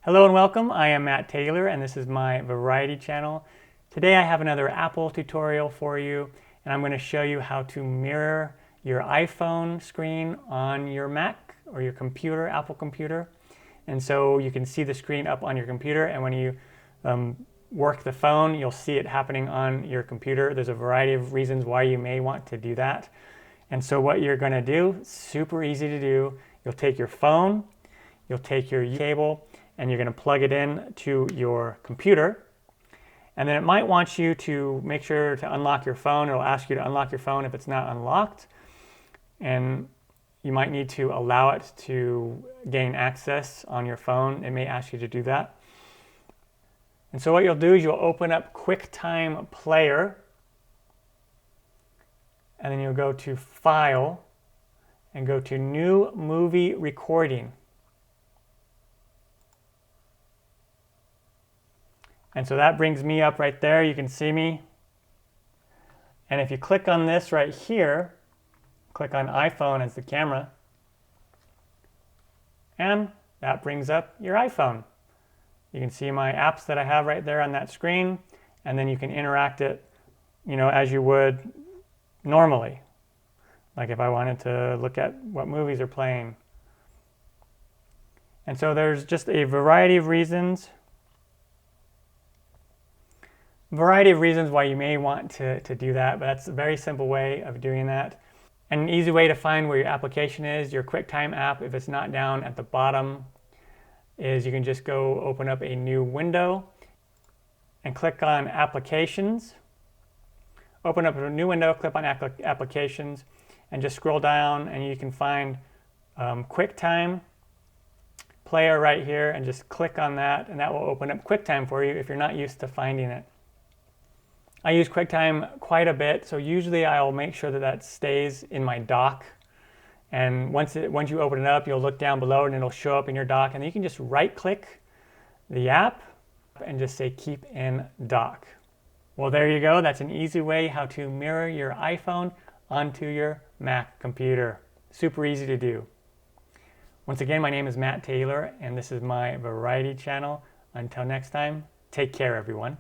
Hello and welcome. I am Matt Taylor and this is my variety channel. Today I have another Apple tutorial for you and I'm going to show you how to mirror your iPhone screen on your Mac or your computer, Apple computer. And so you can see the screen up on your computer, and when you work the phone, you'll see it happening on your computer. There's a variety of reasons why you may want to do that. And so what you're going to do, super easy to do, you'll take your phone, you'll take your cable, and you're going to plug it in to your computer. And then it might want you to make sure to unlock your phone. It'll ask you to unlock your phone if it's not unlocked. And you might need to allow it to gain access on your phone. It may ask you to do that. And so what you'll do is you'll open up QuickTime Player. And then you'll go to File and go to New Movie Recording. And so that brings me up right there. You can see me. And if you click on this right here, click on iPhone as the camera, and that brings up your iPhone. You can see my apps that I have right there on that screen, and then you can interact it, as you would normally. Like if I wanted to look at what movies are playing. And so there's just a variety of reasons why you may want to do that, but that's a very simple way of doing that. And an easy way to find where your application is, your QuickTime app, if it's not down at the bottom, is you can just go open up a new window and click on Applications. Open up a new window, click on Applications, and just scroll down and you can find QuickTime Player right here, and just click on that, and that will open up QuickTime for you if you're not used to finding it. I use QuickTime quite a bit, so usually I'll make sure that that stays in my dock. And once you open it up, you'll look down below and it'll show up in your dock, and then you can just right-click the app and just say Keep in Dock. Well, there you go. That's an easy way how to mirror your iPhone onto your Mac computer. Super easy to do. Once again, my name is Matt Taylor, and this is my variety channel. Until next time, take care, everyone.